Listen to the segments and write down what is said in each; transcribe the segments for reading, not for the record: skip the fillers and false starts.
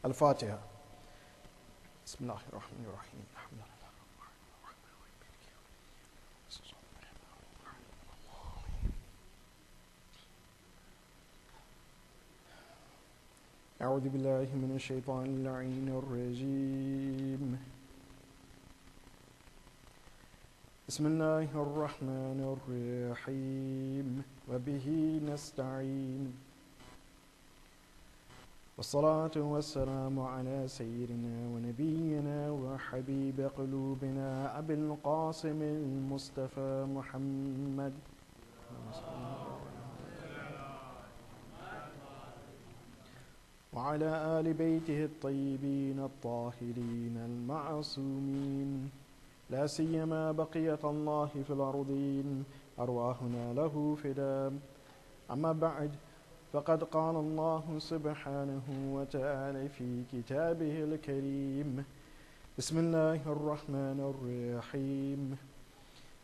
Al-Fatiha. Bismillahirrahmanirrahim. أعوذ بالله من الشيطان اللعين الرجيم. بسم الله الرحمن الرحيم وبه نستعين والصلاة والسلام على سيدنا ونبينا وحبيب قلوبنا أبي القاسم المصطفى محمد وعلى آل بيته الطيبين الطاهرين المعصومين لا سيما بقية الله في الأرضين أرواحنا له فداء. أما بعد، فقد قال الله سبحانه وتعالى في كتابه الكريم: بسم الله الرحمن الرحيم.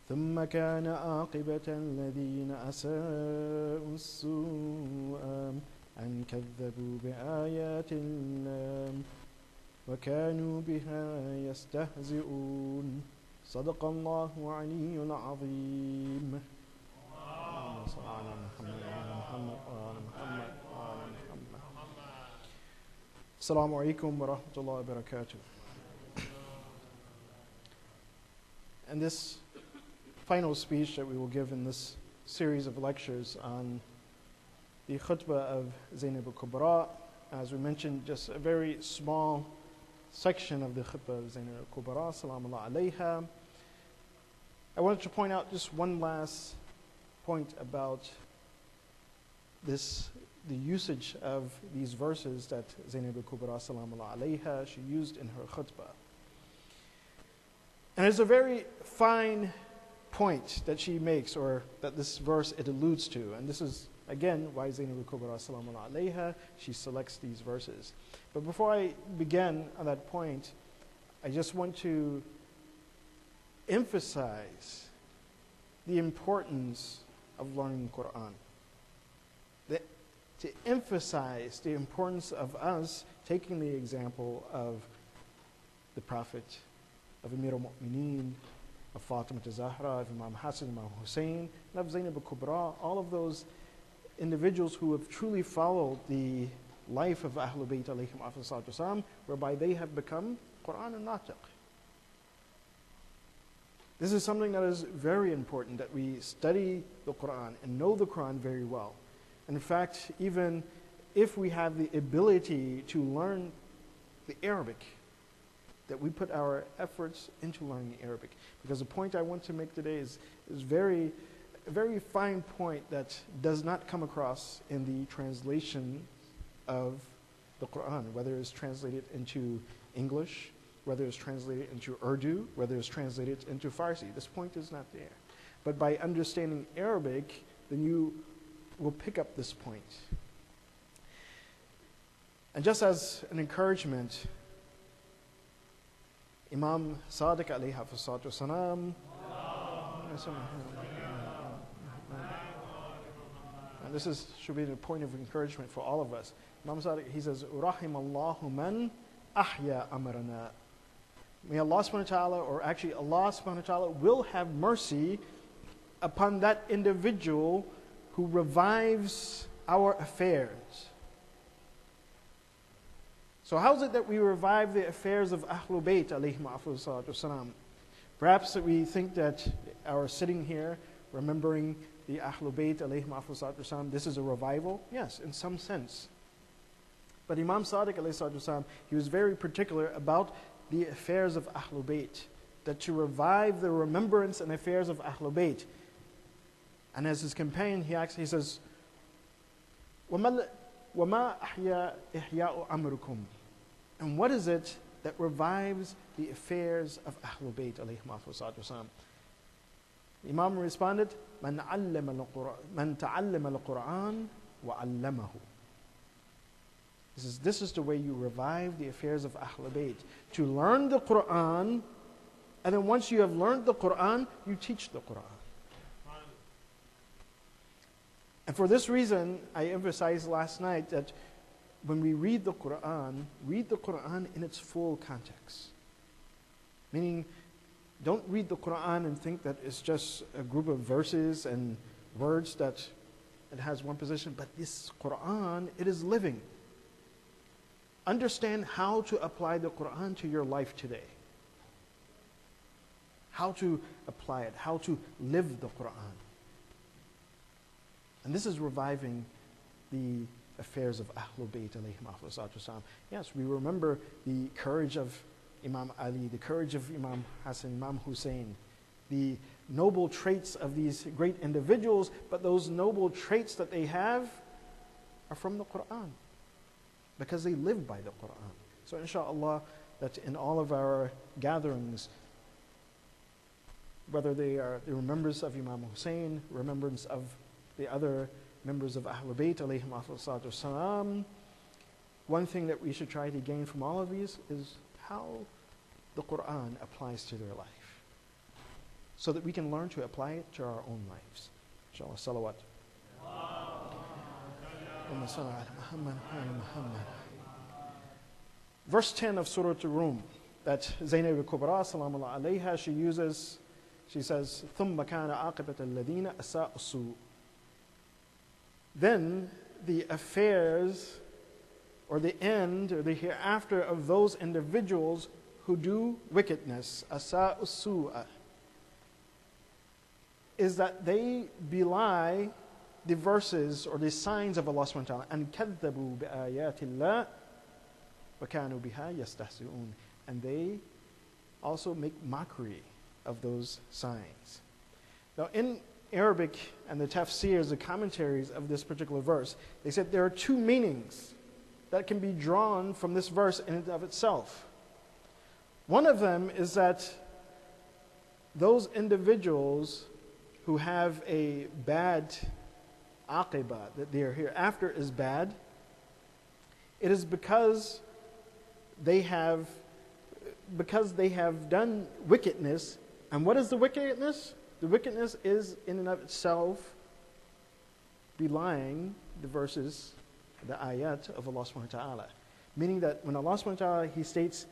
ثم كان عاقبة الذين أساءوا السوء أن كذبوا بآيات الله وكانوا بها يستهزئون. صدق الله العلي العظيم. اللهم صل على محمد وعلى محمد وعلى محمد وعلى محمد. السلام عليكم ورحمة الله وبركاته. And this final speech that we will give in this series of lectures on the khutbah of Zainab al-Kubra, as we mentioned, just a very small section of the khutbah of Zainab al-Kubra, salamullah alayha. I wanted to point out just one last point about this, the usage of these verses that Zainab al-Kubra, salamullah alayha, she used in her khutbah. And it's a very fine point that she makes, or that this verse, it alludes to. And this is, again, why Zainab al-Kubra, salamullah alayha, she selects these verses. But before I begin on that point, I just want to emphasize the importance of learning the Quran. To emphasize the importance of us taking the example of the Prophet, of Amir al-Mu'mineen, of Fatima Zahra, of Imam Hassan, Imam Hussein, and of Zainab al-Kubra, all of those individuals who have truly followed the life of Ahlul Bayt alayhim afdal salam, whereby they have become Quran and Natiq. This is something that is very important, that we study the Quran and know the Quran very well. In fact, even if we have the ability to learn the Arabic, that we put our efforts into learning Arabic. Because the point I want to make today is a very fine point that does not come across in the translation of the Quran, whether it's translated into English, whether it's translated into Urdu, whether it's translated into Farsi. This point is not there. But by understanding Arabic, then you will pick up this point. And just as an encouragement, Imam Sadiq alayhi salatu wasalam, and this should be a point of encouragement for all of us. Imam Sadiq, he says, Rahimallahu man ahya amrana. May Allah subhanahu wa ta'ala, or actually Allah subhanahu wa ta'ala, will have mercy upon that individual who revives our affairs. So how is it that we revive the affairs of Ahlul Bayt alayhim afdal salatu wasalam? Perhaps that we think that our sitting here, remembering the Ahlul Bayt alayhim afdal salatu wasalam, this is a revival? Yes, in some sense. But Imam Sadiq alayhi salatu wasalam, he was very particular about the affairs of Ahlul Bayt, that to revive the remembrance and affairs of Ahlul Bayt. And as his companion, he says, وَمَا أَحْيَا إِحْيَاءُ أَمْرُكُمْ. And what is it that revives the affairs of Ahlul Bayt alayhim afdal salatu wasalam? Imam responded, مَنْ تَعَلَّمَ الْقُرْآنَ وَعَلَّمَهُ. This is the way you revive the affairs of Ahlul Bayt. To learn the Quran, and then once you have learned the Quran, you teach the Quran. And for this reason, I emphasized last night that when we read the Quran in its full context. Meaning, don't read the Quran and think that it's just a group of verses and words that it has one position, but this Quran, it is living. Understand how to apply the Quran to your life today. How to apply it, how to live the Quran. And this is reviving the affairs of Ahlul Bayt alayhim afdalus salatu wassalam. Yes, we remember the courage of Imam Ali, the courage of Imam Hassan, Imam Hussein, the noble traits of these great individuals, but those noble traits that they have are from the Quran, because they live by the Quran. So inshallah, that in all of our gatherings, whether they are the remembrance of Imam Hussein, remembrance of the other members of Ahlul Bayt alayhim afdalus salatu wassalam, one thing that we should try to gain from all of these is how the Quran applies to their life, so that we can learn to apply it to our own lives. Inshallah, salawat. Verse 10 of Surah Rum, that Zainab al-Kubra, salamullah alayha, she uses, she says, ثُمَّ كَانَ عَاقِبَةَ الَّذِينَ أَسَاءُوا السُّوءَ. Then the affairs, or the end, or the hereafter of those individuals who do wickedness, asa'u su'a, is that they belie the verses or the signs of Allah subhanahu wa ta'ala, and كَذَّبُوا بِآيَاتِ اللَّهِ وَكَانُوا بِهَا يَسْتَهْزِئُونَ, and they also make mockery of those signs. Now in Arabic and the tafsirs, the commentaries of this particular verse, they said there are two meanings that can be drawn from this verse in and of itself. One of them is that those individuals who have a bad aqibah, that their hereafter is bad, it is because they have done wickedness. And what is the wickedness? The wickedness is in and of itself belying the verses, the ayat of Allah subhanahu wa ta'ala. Meaning that when Allah subhanahu wa ta'ala, He states,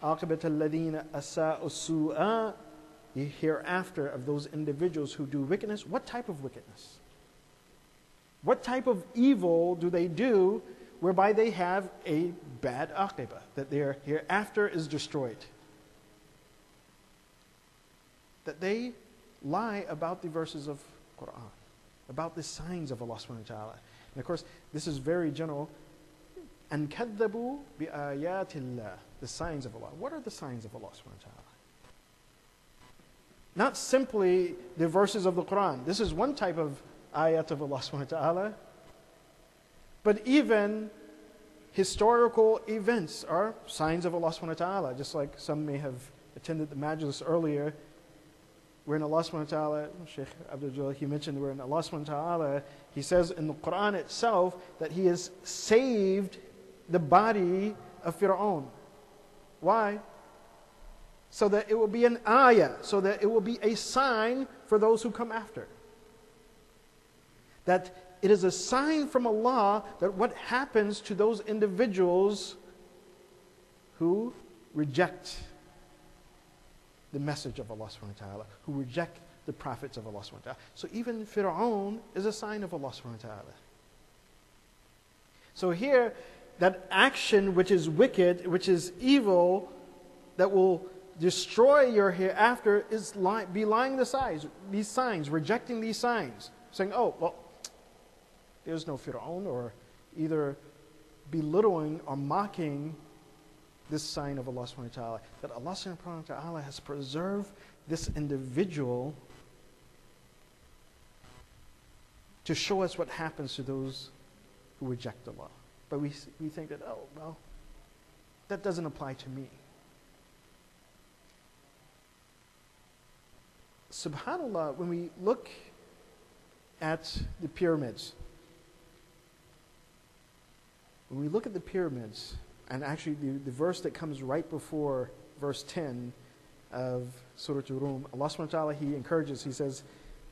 عَاقِبَةَ الَّذِينَ أَسَاءُوا السُّوءَ, the hereafter of those individuals who do wickedness. What type of wickedness? What type of evil do they do whereby they have a bad aqibah, that their hereafter is destroyed? That they lie about the verses of Quran, about the signs of Allah subhanahu wa ta'ala. And of course, this is very general. And كَذَّبُوا بِآيَاتِ اللَّهِ, the signs of Allah. What are the signs of Allah subhanahu wa ta'ala? Not simply the verses of the Quran. This is one type of ayat of Allah subhanahu wa ta'ala. But even historical events are signs of Allah subhanahu wa ta'ala. Just like some may have attended the majlis earlier, wherein Allah subhanahu wa ta'ala, Shaykh Abdul Jalil, he mentioned wherein Allah subhanahu wa ta'ala, He says in the Quran itself that He has saved the body of Fir'aun. Why? So that it will be an ayah, so that it will be a sign for those who come after. That it is a sign from Allah that what happens to those individuals who reject the message of Allah subhanahu wa ta'ala, who reject the prophets of Allah subhanahu wa ta'ala. So even Fir'aun is a sign of Allah subhanahu wa ta'ala. So here, that action which is wicked, which is evil, that will destroy your hereafter, is belying these signs, rejecting these signs, saying, oh, well, there's no Fir'aun, or either belittling or mocking this sign of Allah subhanahu wa ta'ala, that Allah subhanahu wa ta'ala has preserved this individual to show us what happens to those who reject Allah. But we think that, oh, well, that doesn't apply to me. SubhanAllah, when we look at the pyramids, and actually the verse that comes right before verse 10 of Surah Rum, Allah subhanahu wa ta'ala, He encourages, He says,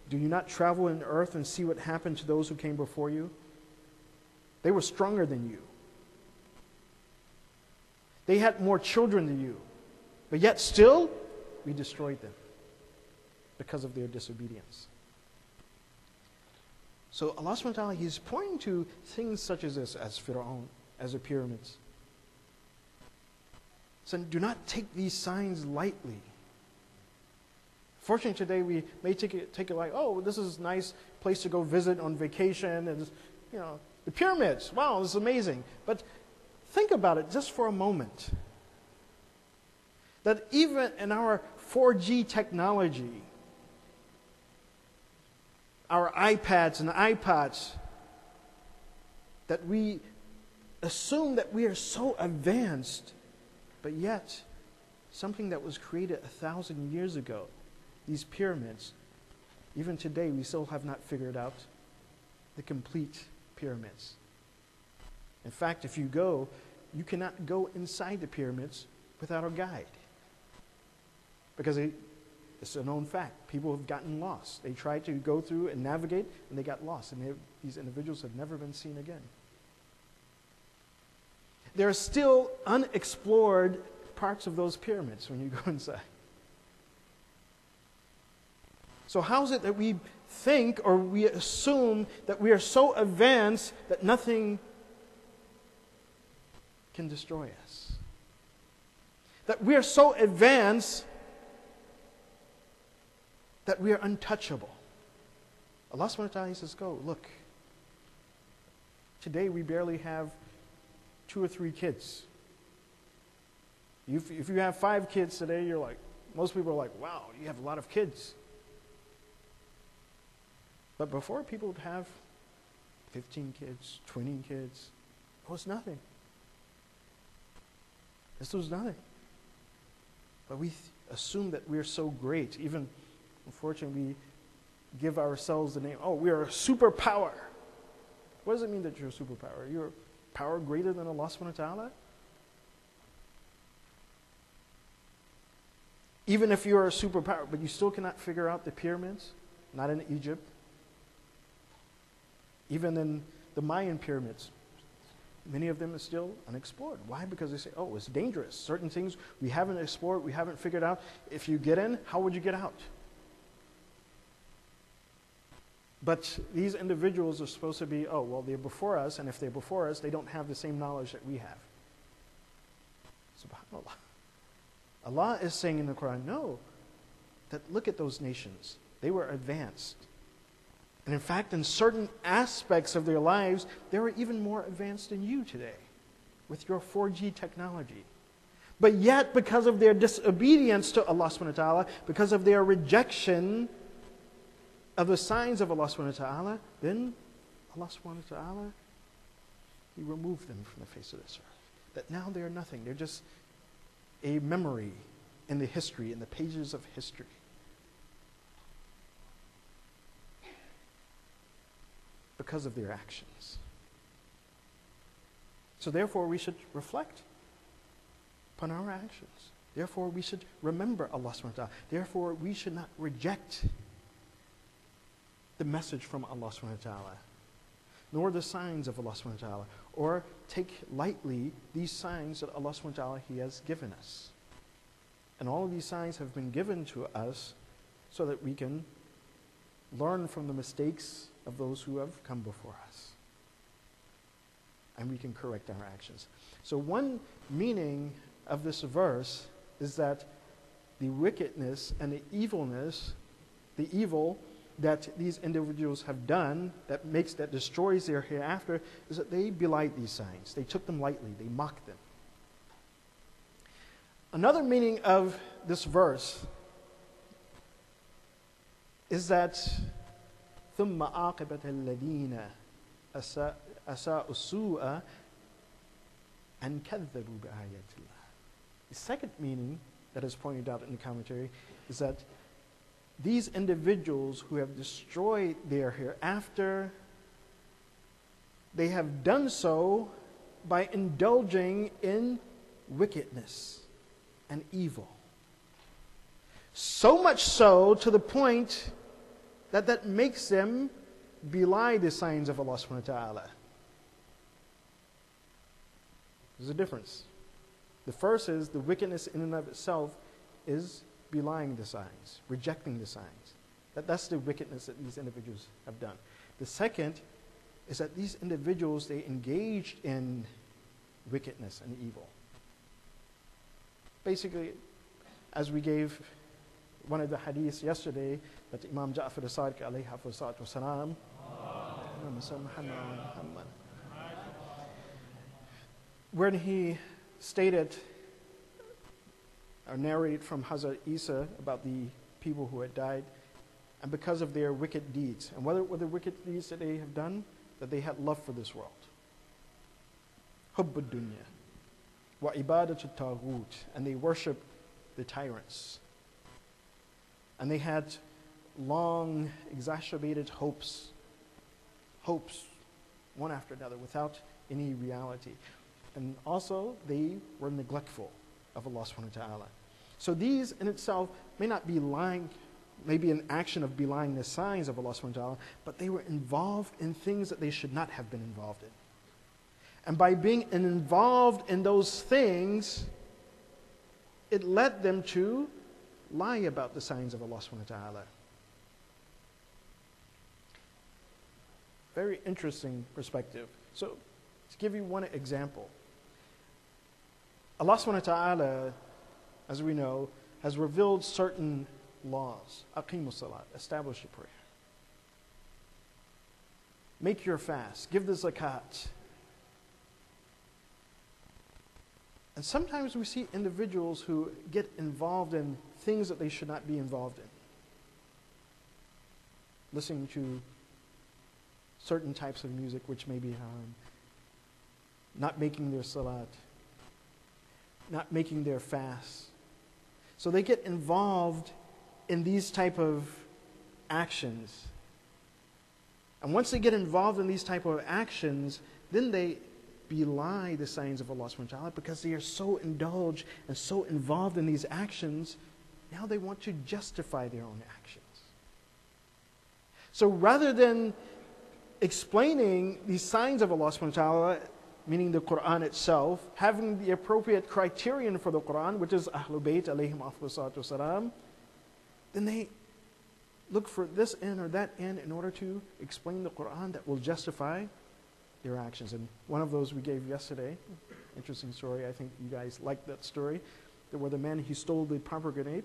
do you not travel in earth and see what happened to those who came before you? They were stronger than you. They had more children than you. But yet still, we destroyed them because of their disobedience. So Allah subhanahu wa ta'ala, He's pointing to things such as this, as Fir'aun, as the pyramids. So do not take these signs lightly. Fortunately today we may take it like, oh, this is a nice place to go visit on vacation, and the pyramids, wow, this is amazing. But think about it just for a moment. That even in our 4G technology, our iPads and iPods, that we assume that we are so advanced, but yet something that was created 1,000 years ago, these pyramids, even today we still have not figured out the complete pyramids. In fact, if you go, you cannot go inside the pyramids without a guide. Because it's a known fact. People have gotten lost. They tried to go through and navigate, and they got lost. And these individuals have never been seen again. There are still unexplored parts of those pyramids when you go inside. So how is it that we think or we assume that we are so advanced that nothing can destroy us? That we are so advanced that we are untouchable. Allah subhanahu wa ta'ala says, go, look. Today we barely have 2 or 3 kids. If you have 5 kids today, you're like, most people are like, wow, you have a lot of kids. But before, people would have 15 kids, 20 kids. It was nothing. This was nothing. But we assume that we're so great. Even, unfortunately, we give ourselves the name, oh, we are a superpower. What does it mean that you're a superpower? You're a power greater than Allah subhanahu wa ta'ala? Even if you're a superpower, but you still cannot figure out the pyramids, not in Egypt. Even in the Mayan pyramids, many of them are still unexplored. Why? Because they say, oh, it's dangerous. Certain things we haven't explored, we haven't figured out. If you get in, how would you get out? But these individuals are supposed to be, oh, well, they're before us, and if they're before us, they don't have the same knowledge that we have. SubhanAllah. Allah is saying in the Quran, no, that look at those nations. They were advanced. And in fact, in certain aspects of their lives, they were even more advanced than you today with your 4G technology. But yet, because of their disobedience to Allah subhanahu wa ta'ala, because of their rejection of the signs of Allah subhanahu wa ta'ala, then Allah subhanahu wa ta'ala, He removed them from the face of this earth. That now they are nothing. They're just a memory in the history, in the pages of history. Because of their actions. So therefore we should reflect upon our actions. Therefore we should remember Allah subhanahu wa ta'ala. Therefore we should not reject the message from Allah subhanahu wa ta'ala, nor the signs of Allah subhanahu wa ta'ala, or take lightly these signs that Allah subhanahu wa ta'ala He has given us. And all of these signs have been given to us so that we can learn from the mistakes of those who have come before us. And we can correct our actions. So one meaning of this verse is that the wickedness and the evilness, the evil that these individuals have done that destroys their hereafter, is that they belied these signs. They took them lightly. They mocked them. Another meaning of this verse is that ثُمَّ عَاقِبَةَ الَّذِينَ أَسَاءُوا السُّوءَ أَنْ كَذَّبُوا بِآيَاتِ اللَّهِ. The second meaning that is pointed out in the commentary is that these individuals who have destroyed their hereafter, they have done so by indulging in wickedness and evil. So much so to the point that makes them belie the signs of Allah subhanahu wa ta'ala. There's a difference. The first is the wickedness in and of itself is belying the signs, rejecting the signs. That's the wickedness that these individuals have done. The second is that these individuals, they engaged in wickedness and evil. Basically, as we gave one of the hadiths yesterday, that Imam Ja'far as-Sadiq alayhi salatu wasalam, when he stated or narrated from Hazrat Isa about the people who had died, and because of their wicked deeds. And what were the wicked deeds that they have done? That they had love for this world. Hubb dunya wa ibadat al-taghut, and they worship the tyrants. And they had long, exacerbated hopes, one after another, without any reality. And also, they were neglectful of Allah subhanahu wa ta'ala. So these in itself may not be lying, maybe an action of belying the signs of Allah subhanahu wa ta'ala, but they were involved in things that they should not have been involved in. And by being involved in those things, it led them to lie about the signs of Allah subhanahu wa ta'ala. Very interesting perspective. So, to give you one example, Allah subhanahu wa ta'ala, as we know, has revealed certain laws. Aqimus salat, establish your prayer. Make your fast, give the zakat. And sometimes we see individuals who get involved in things that they should not be involved in. Listening to certain types of music which may be haram. Not making their salat. Not making their fast. So they get involved in these type of actions. And once they get involved in these type of actions, then they belie the signs of Allah subhanahu wa ta'ala because they are so indulged and so involved in these actions. Now they want to justify their own actions. So rather than explaining the signs of Allah subhanahu wa ta'ala, meaning the Quran itself, having the appropriate criterion for the Quran, which is Ahlul Bayt alayhim afdalus wasalam, then they look for this end or that end in order to explain the Quran that will justify their actions. And one of those we gave yesterday, interesting story, I think you guys liked that story, where the man, he stole the pomegranate,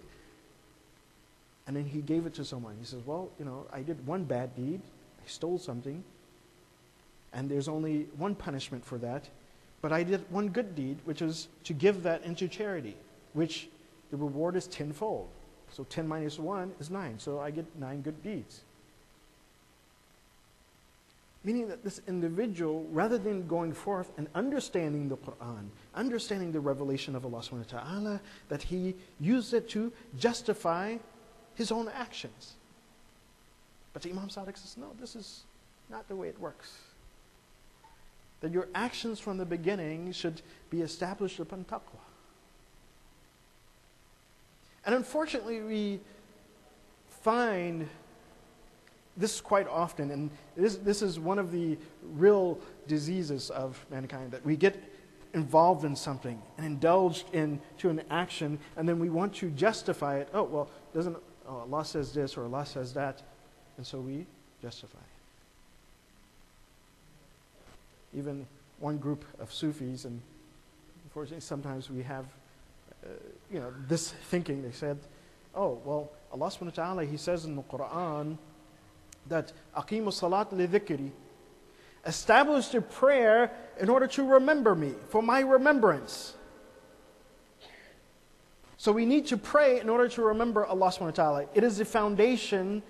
and then he gave it to someone. He says, well, I did one bad deed, I stole something, and there's only one punishment for that, but I did one good deed, which is to give that into charity, which the reward is tenfold. So 10 minus 1 is 9, so I get 9 good deeds. Meaning that this individual, rather than going forth and understanding the Quran, understanding the revelation of Allah subhanahu wa ta'ala, that he used it to justify his own actions. But the Imam Sadiq says, no, this is not the way it works. That your actions from the beginning should be established upon taqwa. And unfortunately, we find this quite often, and this is one of the real diseases of mankind, that we get involved in something and indulged into an action, and then we want to justify it. Allah says this or Allah says that, and so we justify it. Even one group of Sufis, and unfortunately sometimes we have this thinking. They said, Allah subhanahu wa ta'ala, He says in the Quran that aqimu salat li dhikri, establish the prayer in order to remember me, for my remembrance. So we need to pray in order to remember Allah subhanahu wa ta'ala. It is the foundation,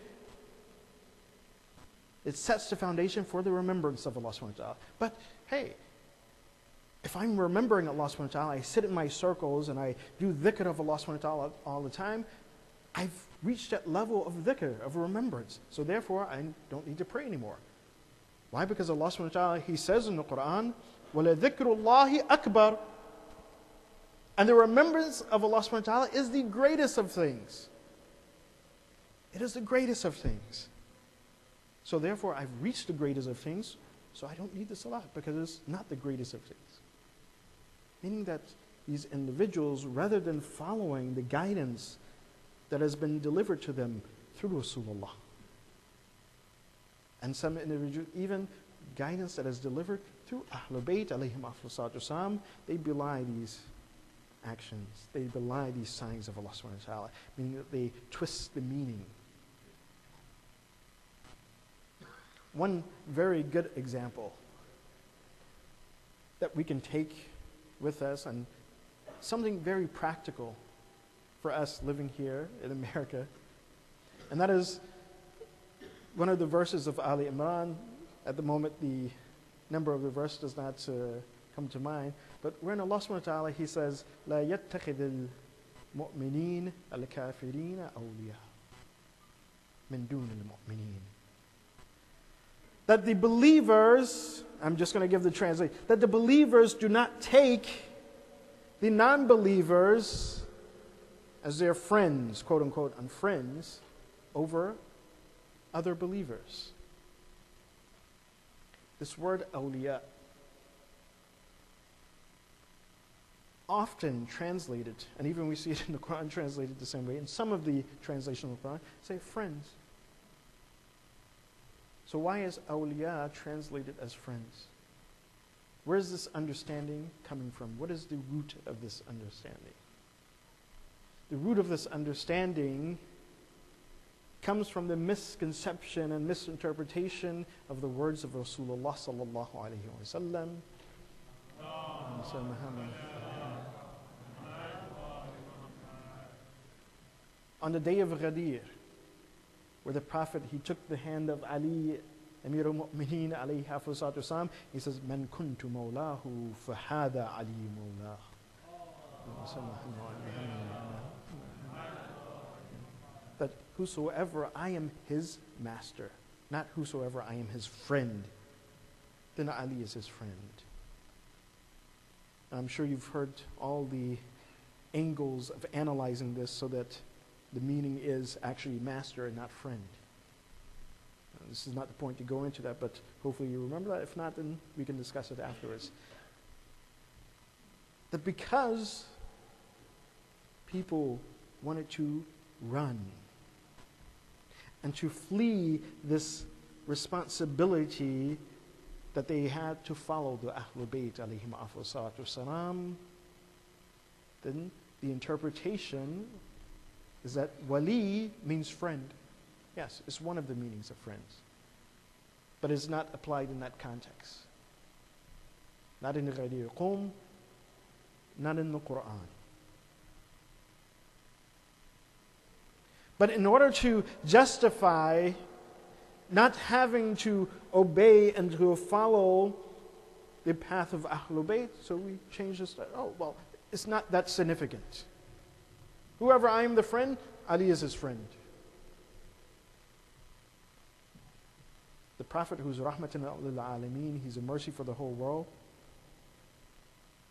it sets the foundation for the remembrance of Allah subhanahu wa ta'ala. But hey, if I'm remembering Allah subhanahu wa ta'ala, I sit in my circles and I do dhikr of Allah subhanahu wa ta'ala all the time, I've reached that level of dhikr, of remembrance. So therefore, I don't need to pray anymore. Why? Because Allah subhanahu wa ta'ala, He says in the Quran, وَلَذِكْرُ اللَّهِ أَكْبَرُ, and the remembrance of Allah subhanahu wa ta'ala is the greatest of things. It is the greatest of things. So therefore, I've reached the greatest of things, so I don't need the salah, because it's not the greatest of things. Meaning that these individuals, rather than following the guidance that has been delivered to them through Rasulullah, and some individuals, even guidance that is delivered through Ahlul Bayt alayhim afsalatu wasalam, they belie these actions. They belie these signs of Allah subhanahu wa ta'ala, meaning that they twist the meaning. One very good example that we can take with us, and something very practical for us living here in America, and that is one of the verses of Ali Imran. At the moment, the number of the verse does not come to mind, but when Allah subhanahu wa ta'ala, He says, لا يتخذ المؤمنين الكافرين أولياء من دون المؤمنين. That the believers, I'm just going to give the translation, that the believers do not take the non-believers as their friends, quote unquote, and friends, over other believers. This word awliya, often translated, and even we see it in the Quran translated the same way, in some of the translations of the Quran, say friends. So why is awliya translated as friends? Where is this understanding coming from? What is the root of this understanding? The root of this understanding comes from the misconception and misinterpretation of the words of Rasulullah sallallahu alaihi wasallam. On the day of Ghadir, where the Prophet, he took the hand of Ali, Amir al-Mu'mineen alayhi hafizatu wasalam, he says, Man kuntu mawlahu fahada Ali mawlah. That whosoever I am his master, not whosoever I am his friend, then Ali is his friend. And I'm sure you've heard all the angles of analyzing this so that the meaning is actually master and not friend. This is not the point to go into that, but hopefully you remember that. If not, then we can discuss it afterwards. That because people wanted to run and to flee this responsibility that they had to follow the Ahlul Bayt alayhim afsalatu wasalam, then the interpretation is that wali means friend. Yes, it's one of the meanings of friends. But it's not applied in that context. Not in the Ghadir Qum, not in the Quran. But in order to justify not having to obey and to follow the path of Ahlul Bayt, so we change this. Oh, well, it's not that significant. Whoever I am the friend, Ali is his friend. The Prophet, who's rahmatan lil alameen, he's a mercy for the whole world.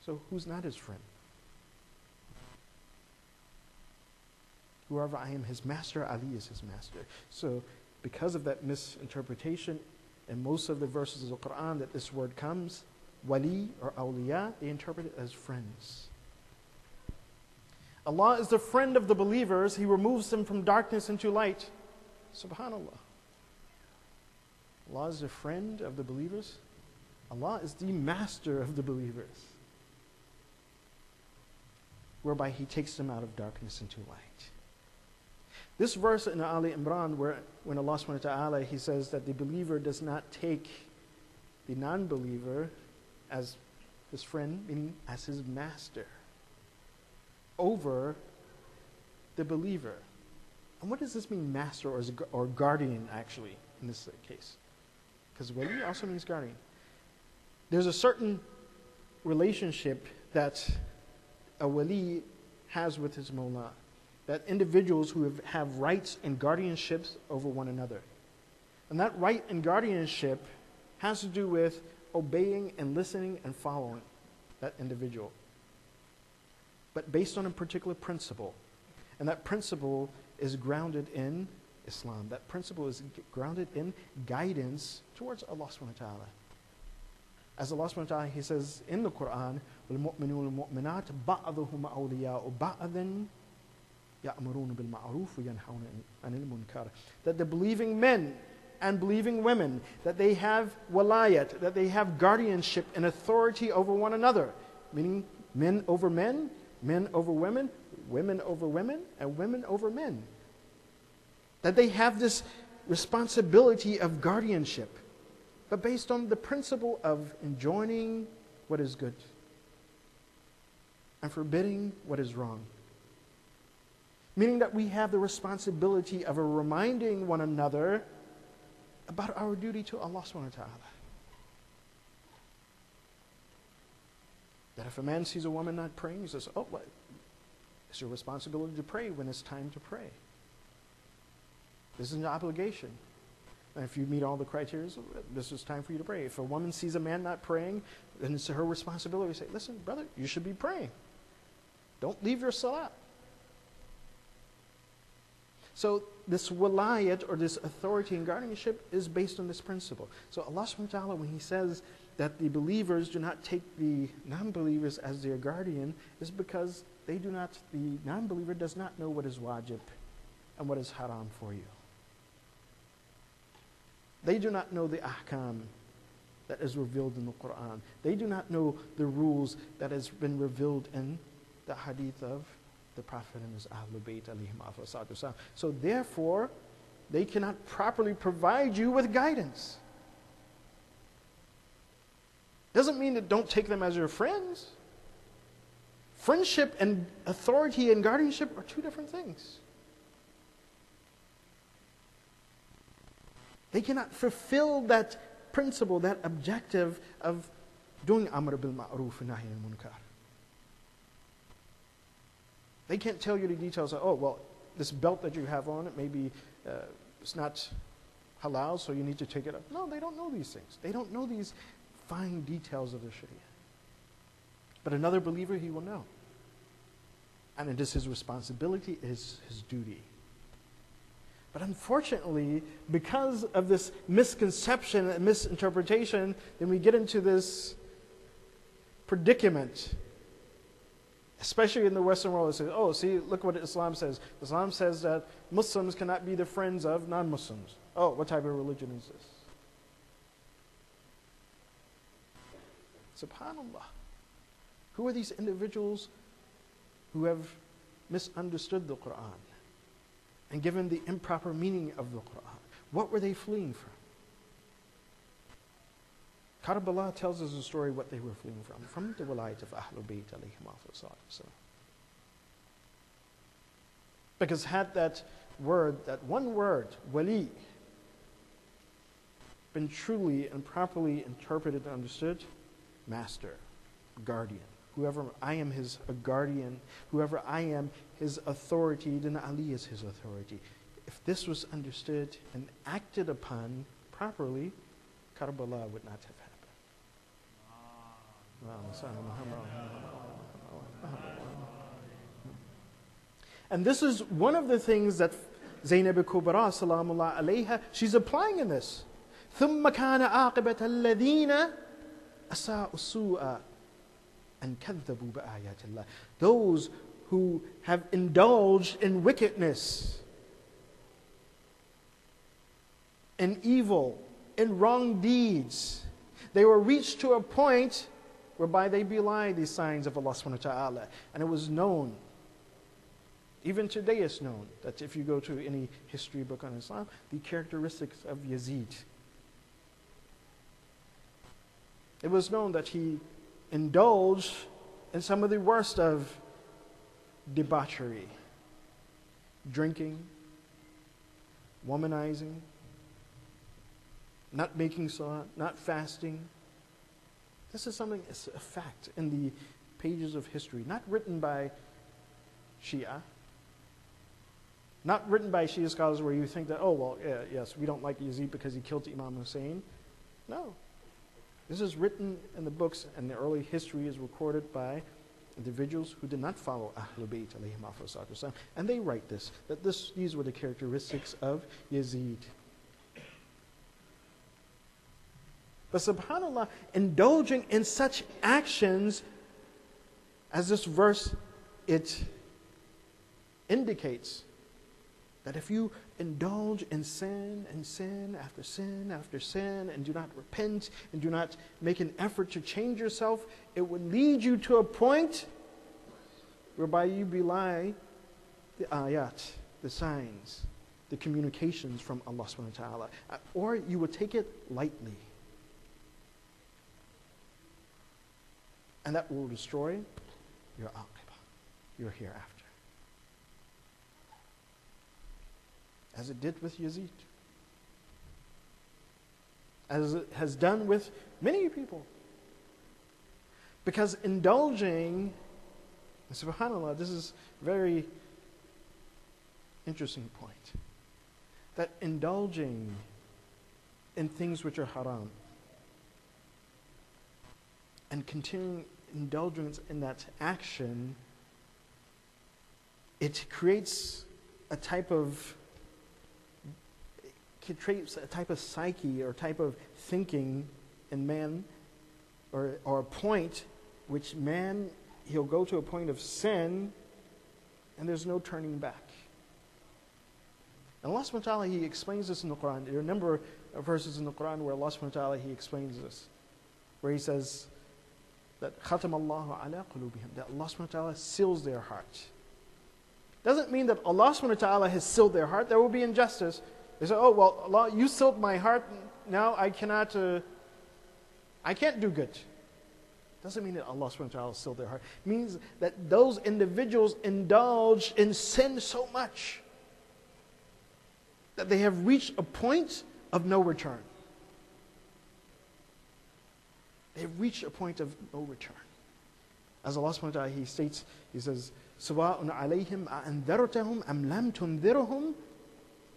So who's not his friend? Whoever I am his master, Ali is his master. So because of that misinterpretation, in most of the verses of the Quran that this word comes, wali or awliya, they interpret it as friends. Allah is the friend of the believers. He removes them from darkness into light. Subhanallah. Allah is the friend of the believers. Allah is the master of the believers, whereby He takes them out of darkness into light. This verse in Ali Imran, where when Allah subhanahu wa ta'ala, He says that the believer does not take the non-believer as his friend, meaning as his master, over the believer. And what does this mean, master or guardian, actually, in this case? Because wali also means guardian. There's a certain relationship that a wali has with his mawla, that individuals who have rights and guardianships over one another. And that right and guardianship has to do with obeying and listening and following that individual, but based on a particular principle. And that principle is grounded in Islam. That principle is grounded in guidance towards Allah subhanahu wa ta'ala. As Allah subhanahu wa ta'ala, He says in the Quran, وَالْمُؤْمِنُونَ الْمُؤْمِنَاتِ بَعْضُهُمْ أَوْلِيَاءُ بَعْضٍ يَأْمُرُونَ بِالْمَعْرُوفِ وَيَنْهَوْنَ عَنِ الْمُنْكَرِ. That the believing men and believing women, that they have walayat, that they have guardianship and authority over one another, meaning men over men, men over women, women over women, and women over men. That they have this responsibility of guardianship, but based on the principle of enjoining what is good and forbidding what is wrong. Meaning that we have the responsibility of reminding one another about our duty to Allah subhanahu wa ta'ala. That if a man sees a woman not praying, he says, oh, what? It's your responsibility to pray when it's time to pray. This is an obligation. And if you meet all the criteria, this is time for you to pray. If a woman sees a man not praying, then it's her responsibility to say, listen, brother, you should be praying. Don't leave your salah. So this walayat, or this authority and guardianship, is based on this principle. So Allah subhanahu wa ta'ala, when He says that the believers do not take the non-believers as their guardian, is because the non-believer does not know what is wajib and what is haram for you. They do not know the ahkam that is revealed in the Quran. They do not know the rules that has been revealed in the hadith of the Prophet and his Ahlul Bayt alayhim afsalatu wasalam. So therefore, they cannot properly provide you with guidance. Doesn't mean that don't take them as your friends. Friendship and authority and guardianship are two different things. They cannot fulfill that principle, that objective of doing amr bil ma'ruf and nahy anil munkar. They can't tell you the details of, oh, well, this belt that you have on, it maybe it's not halal, so you need to take it up. No, they don't know these things. They don't know these fine details of the Sharia. But another believer, he will know. And it is his responsibility, it is his duty. But unfortunately, because of this misconception and misinterpretation, then we get into this predicament. Especially in the Western world, it says, oh, see, look what Islam says. Islam says that Muslims cannot be the friends of non-Muslims. Oh, what type of religion is this? SubhanAllah. Who are these individuals who have misunderstood the Quran and given the improper meaning of the Quran? What were they fleeing from? Karbala tells us a story what they were fleeing from the walayat of Ahlul Bayt alayhim afsalatu. Because had that one word, wali, been truly and properly interpreted and understood, master, guardian, whoever I am his guardian, whoever I am his authority, then Ali is his authority. If this was understood and acted upon properly, Karbala would not have happened. And this is one of the things that Zainab Kubra salamullah alayha, she's applying in this. ثُمَّ كَانَ عَاقِبَةَ الَّذِينَ أَسَاءُوا السُّوءَ أَنْ كَذَّبُوا بِآيَاتِ اللَّهِ. Those who have indulged in wickedness, in evil, in wrong deeds, they were reached to a point whereby they belie these signs of Allah subhanahu wa ta'ala. And it was known, even today it's known, that if you go to any history book on Islam, the characteristics of Yazid. It was known that he indulged in some of the worst of debauchery. Drinking, womanizing, not making salah, not fasting. This is something, it's a fact in the pages of history, not written by Shia, not written by Shia scholars where you think that, oh, well, yeah, yes, we don't like Yazid because he killed Imam Hussein. No. This is written in the books, and the early history is recorded by individuals who did not follow Ahlul Bayt alayhim afsalatu wasalam, and they write this, that these were the characteristics of Yazid. But subhanAllah, indulging in such actions, as this verse, it indicates that if you indulge in sin and sin after sin after sin and do not repent and do not make an effort to change yourself, it would lead you to a point whereby you belie the ayat, the signs, the communications from Allah subhanahu wa ta'ala, or you would take it lightly. And that will destroy your aqibah, your hereafter. As it did with Yazid. As it has done with many people. Because indulging, subhanAllah, this is a very interesting point. That indulging in things which are haram and continuing indulgence in that action, it creates a type of psyche or type of thinking in man, or a point which man, he'll go to a point of sin and there's no turning back. And Allah subhanahu wa ta'ala, He explains this in the Quran. There are a number of verses in the Quran where Allah subhanahu wa ta'ala, He explains this. Where He says that khatam Allahu ala qulubihim, that Allah subhanahu wa ta'ala seals their heart. Doesn't mean that Allah subhanahu wa ta'ala has sealed their heart. There will be injustice. They say, oh, well, Allah, you sealed my heart. Now I can't do good. Doesn't mean that Allah subhanahu wa ta'ala sealed their heart. It means that those individuals indulge in sin so much that they have reached a point of no return. They have reached a point of no return. As Allah subhanahu wa ta'ala, He states, He says, سَوَاءٌ عَلَيْهِمْ أَأَنذَرْتَهُمْ أَمْ لَمْ تُنذِرْهُمْ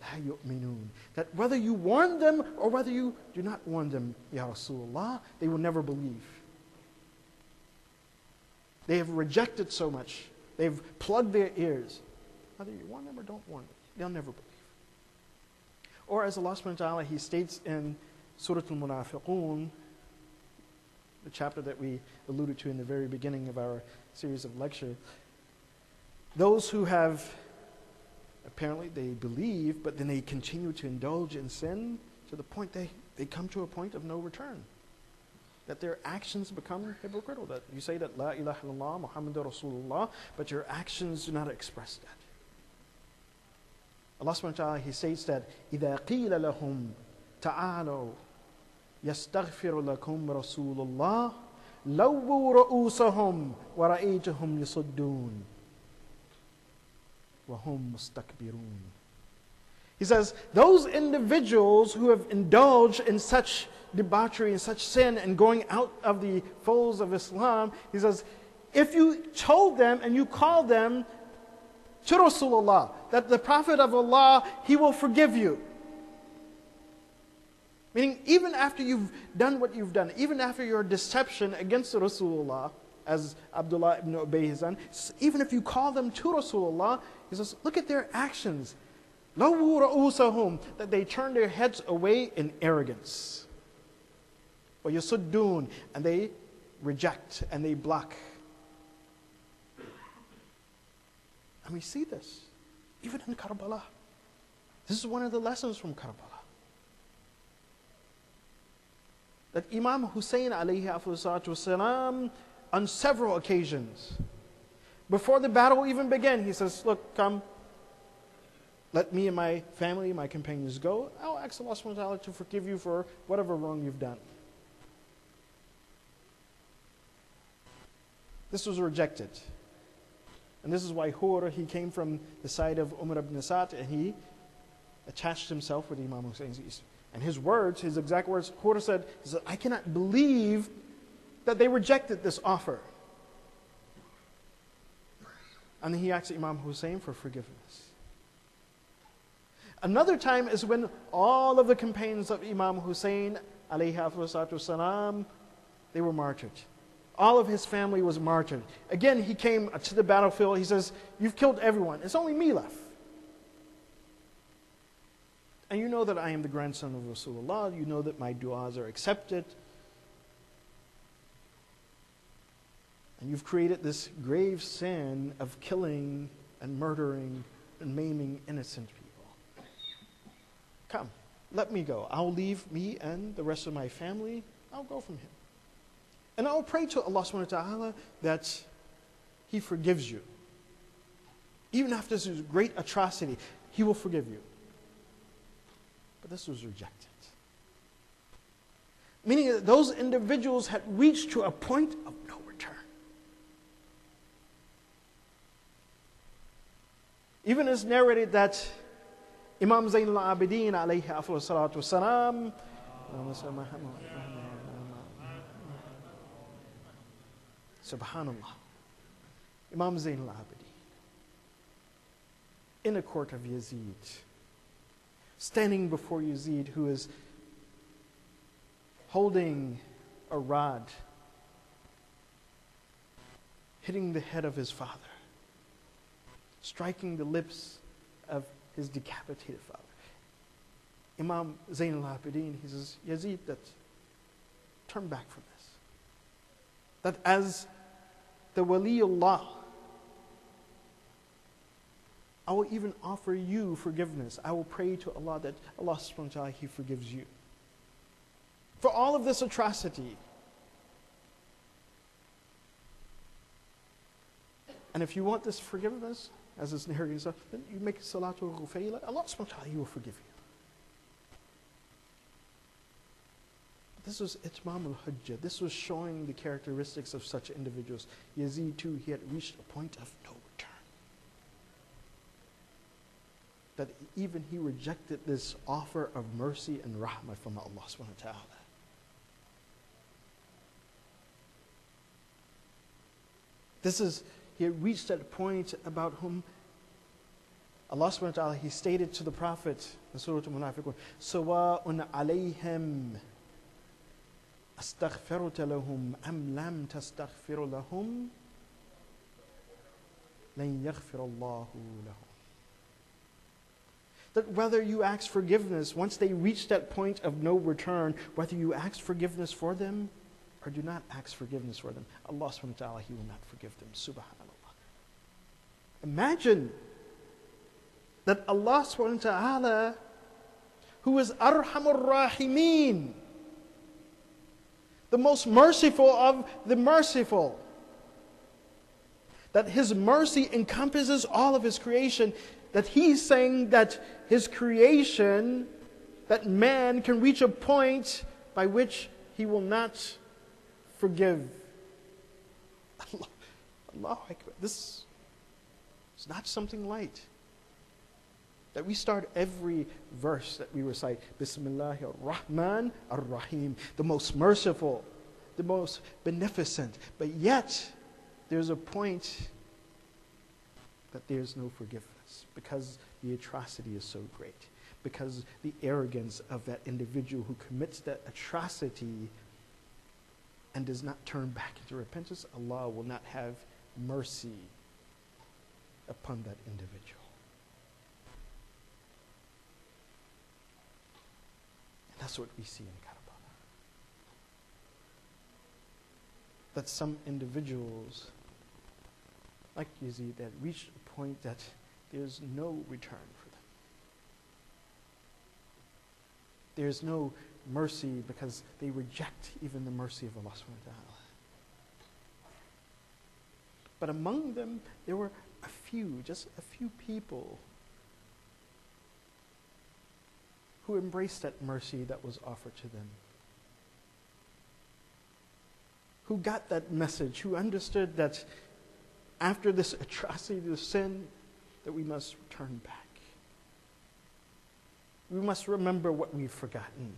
لَا يُؤْمِنُونَ. That whether you warn them or whether you do not warn them, Ya Rasulullah, they will never believe. They have rejected so much. They've plugged their ears. Whether you warn them or don't warn them, they'll never believe. Or as Allah subhanahu wa ta'ala, He states in Surah Al-Munafiqun, the chapter that we alluded to in the very beginning of our series of lecture, those who have, apparently they believe, but then they continue to indulge in sin to the point they come to a point of no return. That their actions become hypocritical. That you say that La ilaha illallah, Muhammadur Rasulullah, but your actions do not express that. Allah subhanahu wa ta'ala, He states that إِذَا قِيلَ لَهُمْ تَعَالَوْا يَسْتَغْفِرُ لَكُمْ رَسُولُ اللَّهِ لَوُّوا رُؤُوسَهُمْ وَرَأَيْتَهُمْ يَصُدُّونَ وَهُمْ مُسْتَكْبِرُونَ. He says, those individuals who have indulged in such debauchery and such sin and going out of the folds of Islam, He says, if you told them and you called them to Rasulullah, that the Prophet of Allah, he will forgive you. Meaning, even after you've done what you've done, even after your deception against Rasulullah, as Abdullah ibn Ubay has done, even if you call them to Rasulullah, he says, look at their actions. لَوُّ رَؤُوسَهُمْ, that they turn their heads away in arrogance. وَيَصُدُّونَ, and they reject and they block. And we see this, even in Karbala. This is one of the lessons from Karbala. That Imam Hussein alayhi wasalam, on several occasions, before the battle even began, he says, look, come, let me and my family, my companions go. I'll ask Allah subhanahu wa ta'ala to forgive you for whatever wrong you've done. This was rejected. And this is why Hur, he came from the side of Umar ibn Sa'd, and he attached himself with Imam Hussein. And his words, his exact words, Hur said, I cannot believe that they rejected this offer. And then he asked Imam Hussein for forgiveness. Another time is when all of the companions of Imam Hussein, alayhi wasalam, they were martyred. All of his family was martyred. Again, he came to the battlefield. He says, you've killed everyone. It's only me left. And you know that I am the grandson of Rasulullah. You know that my du'as are accepted. And you've created this grave sin of killing and murdering and maiming innocent people. Come, let me go. I'll leave me and the rest of my family. I'll go from him. And I'll pray to Allah subhanahu wa ta'ala that He forgives you. Even after this great atrocity, He will forgive you. But this was rejected. Meaning that those individuals had reached to a point of no return. Even as narrated that Imam Zayn al-Abidin alayhi afdal salatu wassalam, subhanallah, Imam Zayn al-Abidin in a court of Yazid, standing before Yazid, who is holding a rod, hitting the head of his father, striking the lips of his decapitated father. Imam Zayn al-Abidin, he says, Yazid, that turn back from this. That as the Waliullah, I will even offer you forgiveness. I will pray to Allah that Allah subhanahu wa ta'ala, He forgives you. For all of this atrocity. And if you want this forgiveness, as is narrated, then you make Salatul Ghufayla, Allah subhanahu wa ta'ala, He will forgive you. This was Itmam al-Hujjah. This was showing the characteristics of such individuals. Yazid too, he had reached a point of no return. That even he rejected this offer of mercy and rahmah from Allah subhanahu wa ta'ala. He had reached that point about whom Allah subhanahu wa ta'ala, He stated to the Prophet in Surah Al-Munafiqun, Sawa'un alayhim astaghfirta lahum am lam tastaghfir lahum lan yaghfir Allahu lahum. That whether you ask forgiveness, once they reach that point of no return, whether you ask forgiveness for them or do not ask forgiveness for them, Allah subhanahu wa ta'ala, He will not forgive them. Subhanallah. Imagine that Allah subhanahu wa ta'ala, who is Arhamur Rahimeen, the most merciful of the merciful, that His mercy encompasses all of His creation, that He's saying that His creation, that man can reach a point by which He will not forgive. Allahu Akbar. This is not something light. That we start every verse that we recite, Bismillahir Rahman Ar-Rahim, the most merciful, the most beneficent. But yet, there's a point that there's no forgiveness because the atrocity is so great. Because the arrogance of that individual who commits that atrocity and does not turn back into repentance, Allah will not have mercy upon that individual. And that's what we see in Karbala. That some individuals, like Yazid, that reached a point that there's no return for them. There's no mercy because they reject even the mercy of Allah subhanahu wa ta'ala. But among them, there were just a few people who embraced that mercy that was offered to them. Who got that message, who understood that after this atrocity, this sin, that we must turn back. We must remember what we've forgotten.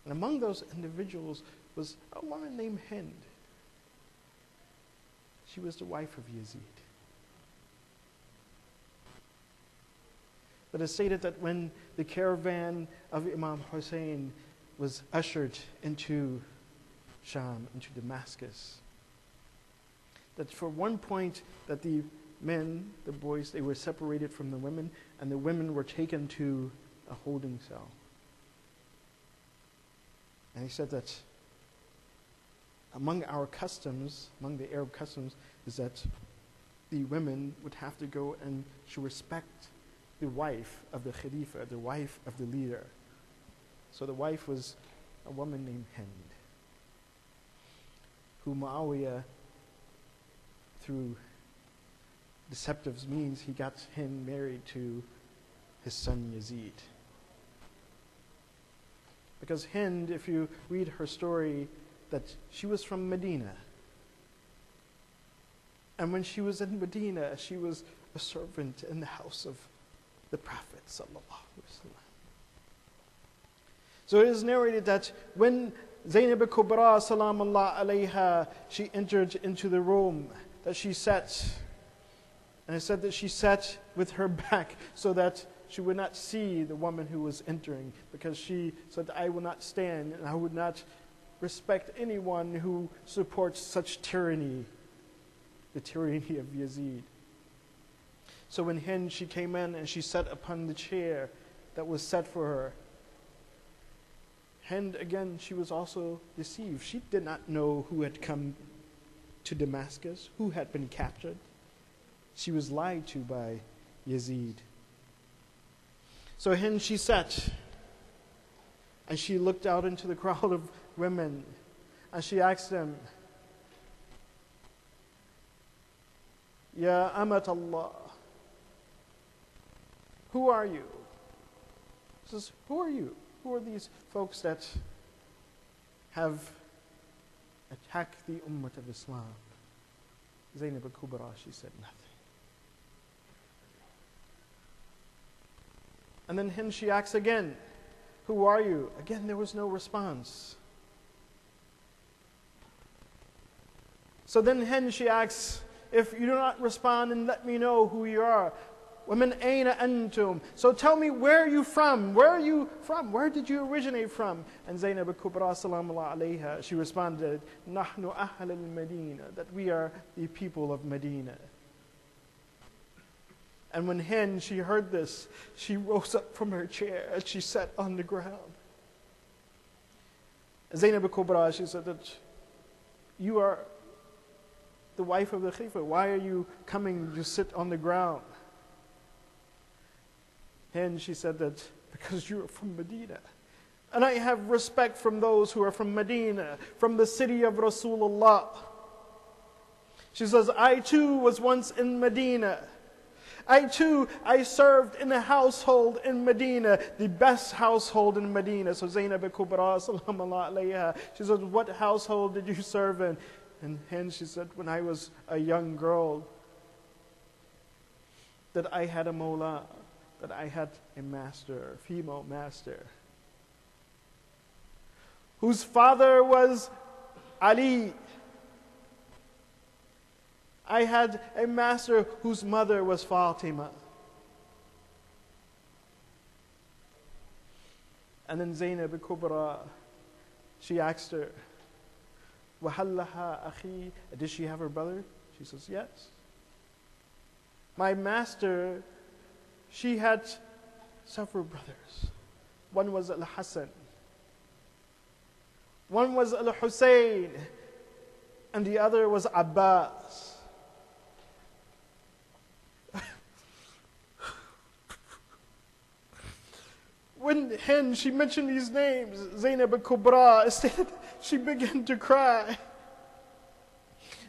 And among those individuals was a woman named Hind. She was the wife of Yazid. But it's stated that when the caravan of Imam Hussein was ushered into Sham, into Damascus, that for one point that the men, the boys, they were separated from the women, and the women were taken to a holding cell. And he said that among our customs, among the Arab customs, is that the women would have to go and to respect the wife of the Khalifa, the wife of the leader. So the wife was a woman named Hind, who Muawiyah, through deceptive means, he got Hind married to his son Yazid. Because Hind, if you read her story, that she was from Medina. And when she was in Medina, she was a servant in the house of the Prophet sallallahu alaihi wasallam. So it is narrated that when Zainab al-Kubra salamullah alayha, she entered into the room, that she sat, and it said that she sat with her back so that she would not see the woman who was entering, because she said, I will not stand and I would not respect anyone who supports such tyranny, the tyranny of Yazid. So when Hind, she came in and she sat upon the chair that was set for her. Hind, again, she was also deceived. She did not know who had come to Damascus, who had been captured. She was lied to by Yazid. So Hind, she sat, and she looked out into the crowd of women, and she asked them, Ya Amat Allah, who are you? She says, who are you? Who are these folks that have attacked the Ummah of Islam? Zainab al-Kubra, she said nothing. And then Hind, she asks again, who are you? Again, there was no response. So then Hind, she asks, if you do not respond, then let me know who you are. وَمِنْ أَيْنَ أَنْتُمْ? So tell me, where are you from? Where are you from? Where did you originate from? And Zainab al-Kubra salamullah alayha, she responded, نَحْنُ أَهْلَ الْمَدِينَةِ, that we are the people of Medina. And when Hind, she heard this, she rose up from her chair and she sat on the ground. Zainab al-Kubra, she said that you are the wife of the Khalifa. Why are you coming to sit on the ground? Hind, she said that because you are from Medina. And I have respect from those who are from Medina, from the city of Rasulullah. She says, I too was once in Medina. I served in a household in Medina, the best household in Medina. So Zainab al-Kubra, salamullah alayha, she said, what household did you serve in? And Hind, she said, when I was a young girl, that I had a mawla, that I had a master, a female master, whose father was Ali. I had a master whose mother was Fatima. And then Zainab al-Kubra, she asked her, وَهَلْ لَهَا أَخِي? Did she have her brother? She says, yes. My master, she had several brothers. One was Al-Hassan. One was Al-Hussein. And the other was Abbas. When Hind, she mentioned these names, Zainab al-Kubra, she began to cry.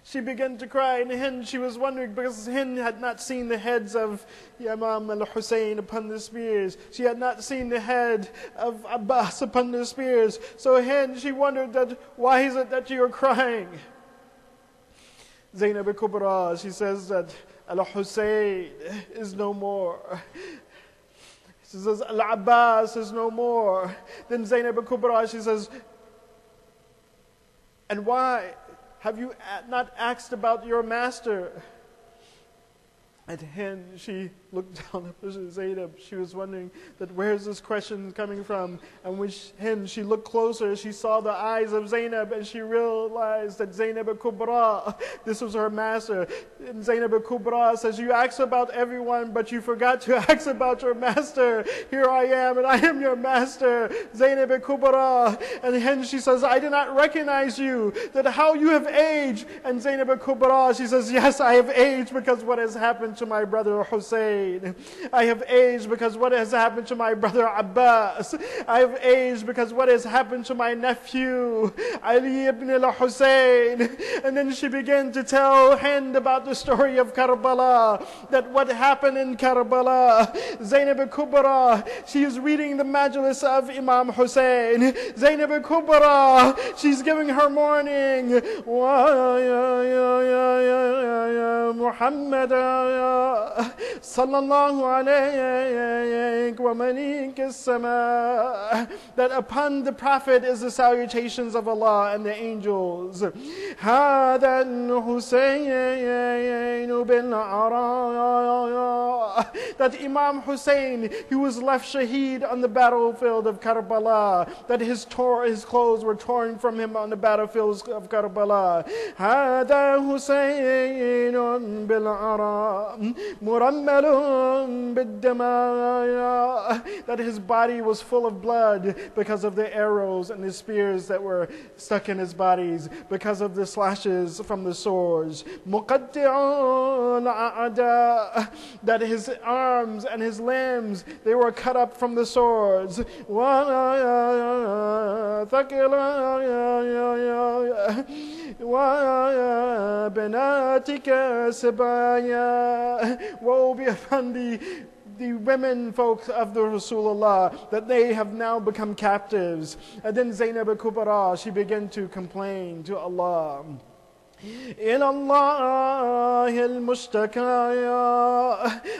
She began to cry, and Hind, she was wondering, because Hind had not seen the heads of Imam al-Hussein upon the spears. She had not seen the head of Abbas upon the spears. So Hind, she wondered that, why is it that you are crying? Zainab al-Kubra, she says that al-Hussein is no more. She says, Al-Abbas is no more. Then Zainab al-Kubra, she says, and why have you not asked about your master? And Hind, she looked down at Zainab. She was wondering that where's this question coming from? And when she looked closer, she saw the eyes of Zainab, and she realized that Zainab al-Kubra, this was her master. And Zainab al-Kubra says, you ask about everyone, but you forgot to ask about your master. Here I am, and I am your master, Zainab al-Kubra. And then she says, I did not recognize you, that how you have aged. And Zainab al-Kubra, she says, yes, I have aged because what has happened to my brother Hussein. I have aged because what has happened to my brother Abbas. I have aged because what has happened to my nephew Ali ibn al-Hussein. And then she began to tell Hind about the story of Karbala, that what happened in Karbala. Zainab al-Kubra, she is reading the majlis of Imam Hussein. Zainab al-Kubra, she's giving her mourning. Muhammad sallallahu alayhi wa malik as-sama, that upon the Prophet is the salutations of Allah and the angels. هذا الحسين بالعراء, that Imam Hussein, he was left shaheed on the battlefield of Karbala, that his clothes were torn from him on the battlefields of Karbala. هذا حسين بالعراء مرمل بالدماء, that his body was full of blood because of the arrows and the spears that were stuck in his bodies, because of the slashes from the swords. مقطع الأعداء, that his arms and his limbs, they were cut up from the swords. وَبَنَاتِكَ سَبَايَا, woe be upon the women folk of the Rasulullah, that they have now become captives. And then Zainab al-Kubra, she began to complain to Allah. إلى الله المشتكى,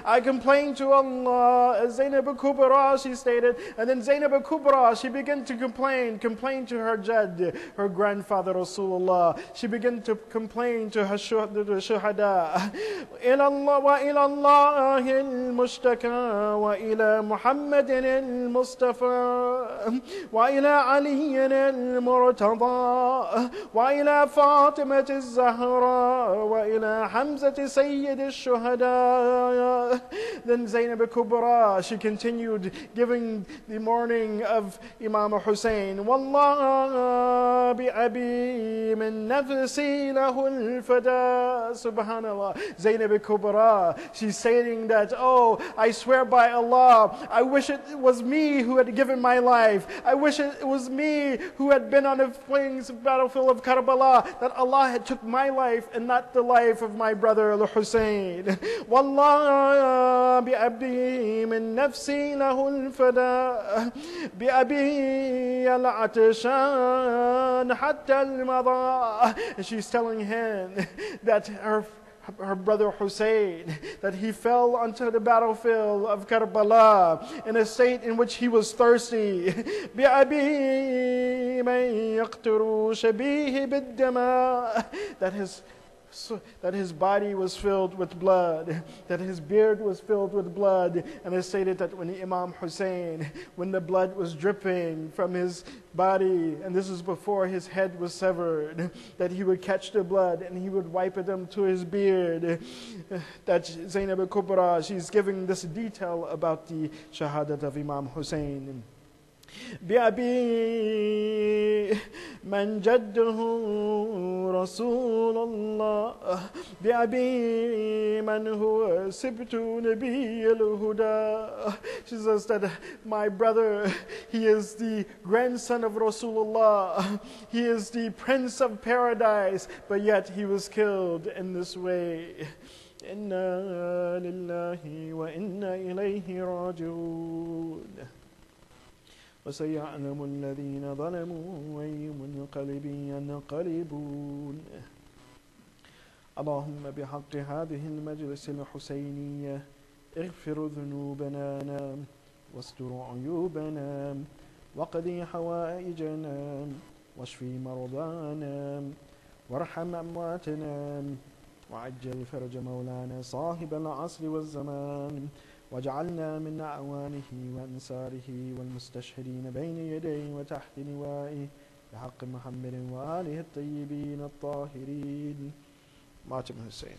I complain to Allah. Zainab al-Kubra, she stated, and then Zainab al-Kubra, she began to complain to her Jadd, her grandfather Rasulullah. She began to complain to her shuhada. إلى الله وإلى الله المشتكى وإلى محمد المصطفى وإلى علي المرتضى وإلى فاطمة الزهراء وإلى حمزة سيد الشهداء. Then Zainab al-Kubra, she continued giving the mourning of Imam Hussein. والله بأبي من نفسي له الفداء. Subhanallah. Zainab al-Kubra, she's saying that, oh, I swear by Allah, I wish it was me who had given my life. I wish it was me who had been on the battlefield of Karbala, that Allah had took my life and not the life of my brother al-Hussein. والله بأبي من نفسي له الفداء بأبي العطشان حتى المضى. And she's telling him that her brother Hussein, that he fell onto the battlefield of Karbala in a state in which he was thirsty. بأبي من يقتر شبيه بالدماء, that his body was filled with blood, that his beard was filled with blood. And it stated that when Imam Hussein, when the blood was dripping from his body, and this is before his head was severed, that he would catch the blood and he would wipe it to his beard. That Zainab al-Kubra, she's giving this detail about the shahadat of Imam Hussein. بأبي من جده رسول الله بأبي من هو سبت نبي الهدى. She says that my brother, he is the grandson of Rasulullah, he is the prince of paradise, but yet he was killed in this way. إنا لله وإنا إليه راجعون وسيعلم الذين ظلموا أي منقلب ينقلبون. اللهم بحق هذه المجلس الحسينية اغفر ذنوبنا واستر عيوبنا وقضي حوائجنا واشفي مرضانا وارحم أمواتنا وعجل فرج مولانا صاحب العصر والزمان، واجعلنا من أعوانه وأنصاره والمستشهدين بين يديه وتحت لوائه بحق محمد وآله الطيبين الطاهرين. ماتم حسين.